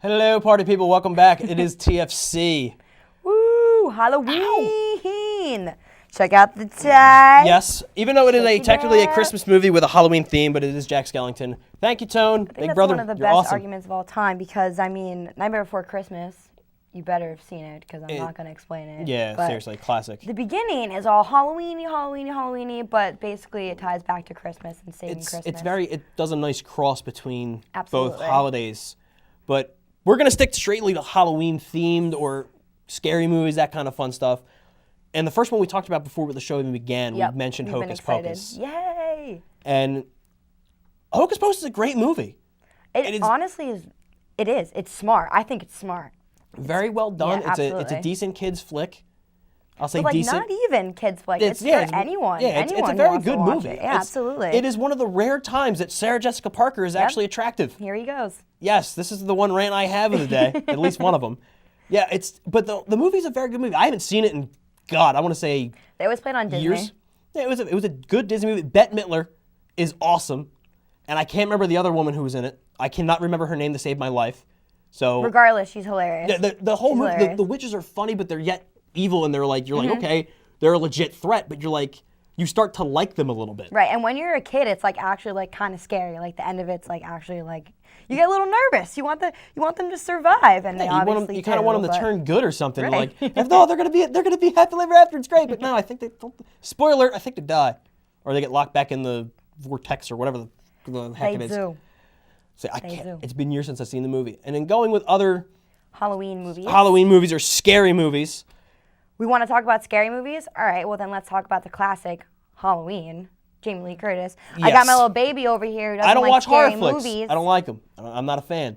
Hello, party people. Welcome back. It is TFC. Woo! Halloween! Check out the tag. Yes, even though it is Check it technically a out. Christmas movie with a Halloween theme, but it is Jack Skellington. Thank you, Tone. I think Big that's brother, one of the you're best awesome. arguments of all time because, I mean, Nightmare Before Christmas, you better have seen it because I'm not going to explain it. Yeah, but seriously, classic. The beginning is all Halloween-y, but basically it ties back to Christmas and saving Christmas. It does a nice cross between both Absolutely. holidays, but we're going to stick straightly to Halloween themed or scary movies, that kind of fun stuff. And the first one we talked about before the show even began, Yep, we mentioned we've been Hocus excited. Pocus. Yay! And Hocus Pocus is a great movie. It honestly is. It is. It's smart. I think it's smart. Very well done. Yeah, It's a absolutely. decent kids flick. I'll say But, like, decent. not even kids flick. It's for anyone. Yeah, it's Anyone a who very wants to good watch movie. it. Yeah, absolutely. It is one of the rare times that Sarah Jessica Parker is actually attractive. Here he goes. Yes, this is the one rant I have of the day. At least one of them. Yeah, but the movie's a very good movie. I haven't seen it in, God, I want to say They always played on Disney. years. Yeah, it was a good Disney movie. Bette Midler is awesome, and I can't remember the other woman who was in it. I cannot remember her name to save my life. So Regardless, she's hilarious. yeah, the whole She's movie, hilarious. the witches are funny, but they're yet evil, and you're like, okay, they're a legit threat, but you're like, you start to like them a little bit. Right, and when you're a kid, it's like actually like kind of scary. Like the end of it's like actually like you get a little nervous. You want them to survive, and they You want obviously them, you kind of want them to turn good or something. Right. Like, no, they're gonna be happily ever after. It's great, but no, I think spoiler, I think they die, or they get locked back in the vortex or whatever the heck They it is. do. So I They can't. do. It's been years since I've seen the movie, and then going with other Halloween movies. Halloween movies or scary movies. We want to talk about scary movies? All right, well then let's talk about the classic Halloween. Jamie Lee Curtis. I got my Yes. little baby over here who doesn't I don't like watch scary horror flicks. movies. I don't like them. I'm not a fan.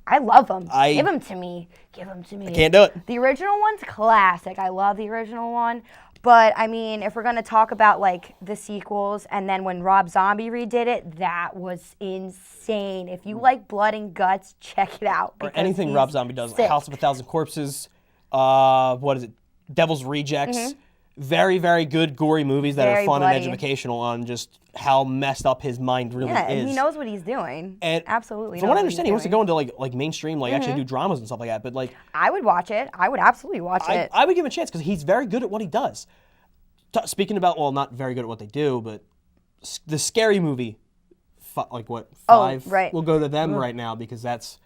I love them. I- Give them to me. Give them to me. Can't do it. The original one's classic. I love the original one. But, I mean, if we're going to talk about, like, the sequels, and then when Rob Zombie redid it, that was insane. If you like blood and guts, check it out. Or because anything he's Rob Zombie does. sick. House of a Thousand Corpses. What is it? Devil's Rejects. Very, very good gory movies that Very are fun bloody. and educational on just how messed up his mind really Yeah, is. and he knows what he's doing. And Absolutely. From knows what I he's understand, he wants to doing. go into like mainstream, like actually do dramas and stuff like that. But like, I would watch it. I would absolutely watch it. I would give him a chance because he's very good at what he does. Speaking about, well, not very good at what they do, but the scary movie, like what, five? right. We'll go to them right now because that's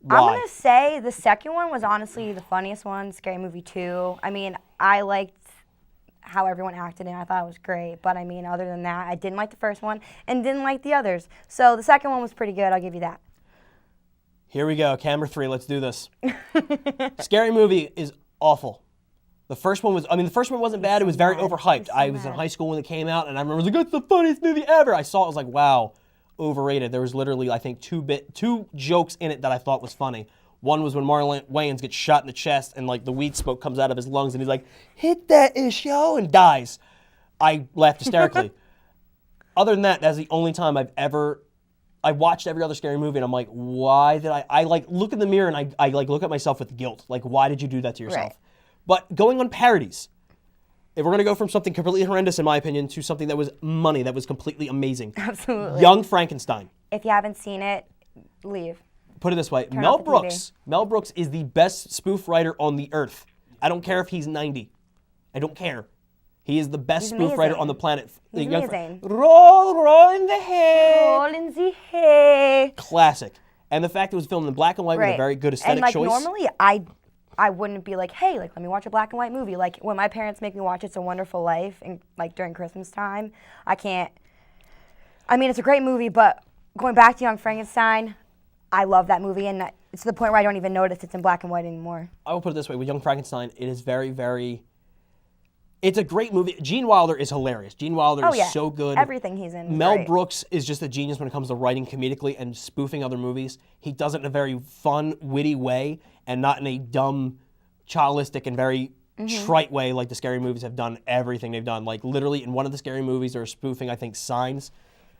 I'm why. going to say the second one was honestly the funniest one, Scary Movie 2. I mean, I liked how everyone acted in it. I thought it was great. But I mean, other than that, I didn't like the first one and didn't like the others. So the second one was pretty good. I'll give you that. Here we go, camera 3, let's do this. Scary movie is awful. The first one wasn't bad, it was very overhyped. I was in high school when it came out, and I remember, like, it's the funniest movie ever. I saw it, I was like, wow, overrated. There was literally, I think, two jokes in it that I thought was funny. One was when Marlon Wayans gets shot in the chest, and, like, the weed smoke comes out of his lungs, and he's like, hit that ish, yo, and dies. I laughed hysterically. Other than that, that's the only time I watched every other scary movie, and I'm like, why did I like look in the mirror and I like look at myself with guilt. Like, why did you do that to yourself? Right. But going on parodies, if we're gonna go from something completely horrendous, in my opinion, to something that was money, that was completely amazing. Absolutely. Young Frankenstein. If you haven't seen it, leave. Put it this way, off Mel the TV. Brooks. Mel Brooks is the best spoof writer on the earth. I don't care if he's 90. I don't care. He is the best spoof writer amazing. on the planet. He's Young amazing. Roll in the hair. Oh, Lindsay, hey. Classic. And the fact it was filmed in black and white with a very good aesthetic and like choice. normally I wouldn't be like, hey, like let me watch a black and white movie. Like when my parents make me watch It's a Wonderful Life and like during Christmas time, I can't. I mean, it's a great movie, but going back to Young Frankenstein, I love that movie, and it's to the point where I don't even notice it's in black and white anymore. I will put it this way, with Young Frankenstein, it is very, very... It's a great movie. Gene Wilder is hilarious. Gene Wilder Oh is yeah, so good. everything he's in. is Mel great. Brooks is just a genius when it comes to writing comedically and spoofing other movies. He does it in a very fun, witty way, and not in a dumb, childistic, and very trite way like the scary movies have done everything they've done. Like literally in one of the scary movies, they're spoofing, I think, Signs,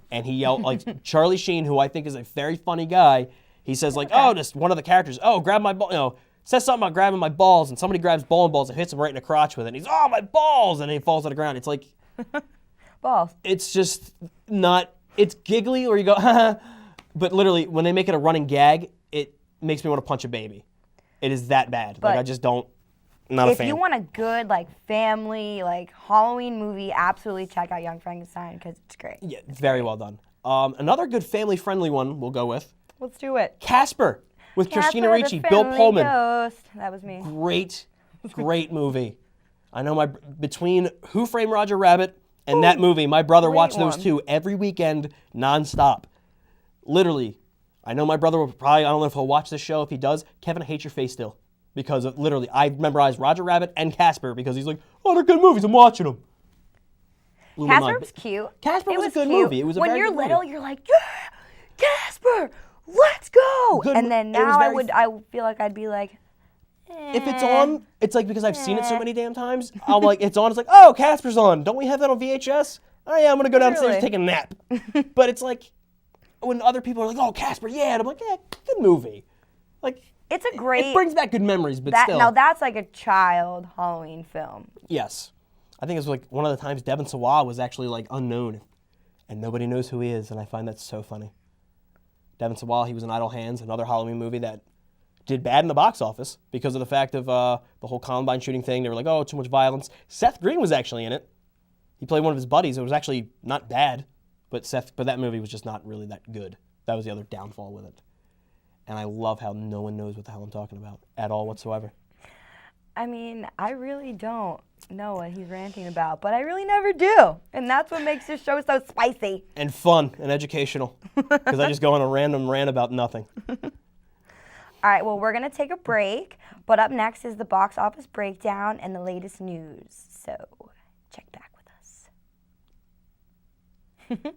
and he yelled, like Charlie Sheen, who I think is a very funny guy, he says like, oh, just one of the characters, oh, grab my ball, says something about grabbing my balls, and somebody grabs bowling balls and hits him right in the crotch with it. And he's, oh, my balls! And he falls to the ground. It's like, Balls. it's just not, it's giggly, or you go, but literally, when they make it a running gag, makes me want to punch a baby. It is that bad. But I just don't. Not a if fan. you want a good like family like Halloween movie, absolutely check out Young Frankenstein because it's great. Yeah, it's very well done. Another good family-friendly one we'll go with Let's do it. Casper with Christina Casper the Ricci, Bill Friendly Pullman. Ghost. That was me. Great movie. I know between Who Framed Roger Rabbit and that movie, my brother Great watched those one. two every weekend, nonstop. Literally, I know my brother will probably, I don't know if he'll watch this show. If he does, Kevin, I hate your face still. Because of, literally, I memorized Roger Rabbit and Casper because he's like, oh, they're good movies, I'm watching them. Casper was cute. Casper It was a good cute. movie. It was a when very you're good little, movie. you're like, yeah, Casper, let's go. Good And mo- then it was now very- I feel like I'd be like, If it's on, it's like because I've seen it so many damn times, I'm like, it's on, it's like, oh, Casper's on. Don't we have that on VHS? Oh yeah, I'm gonna go downstairs and Really? take a nap. But it's like, when other people are like, oh, Casper, yeah, and I'm like, yeah, good movie. Like, it's a great. it brings back good memories, but that still. now that's like a child Halloween film. Yes. I think it was like one of the times Devon Sawa was actually like unknown. And nobody knows who he is, and I find that so funny. Devon Sawa, he was in Idle Hands, another Halloween movie that did bad in the box office because of the fact of the whole Columbine shooting thing. They were like, oh, too much violence. Seth Green was actually in it. He played one of his buddies. It was actually not bad, but that movie was just not really that good. That was the other downfall with it. And I love how no one knows what the hell I'm talking about at all whatsoever. I mean, I really don't know what he's ranting about, but I really never do. And that's what makes this show so spicy. And fun and educational because I just go on a random rant about nothing. All right, well, we're going to take a break, but up next is the box office breakdown and the latest news. So check back with us.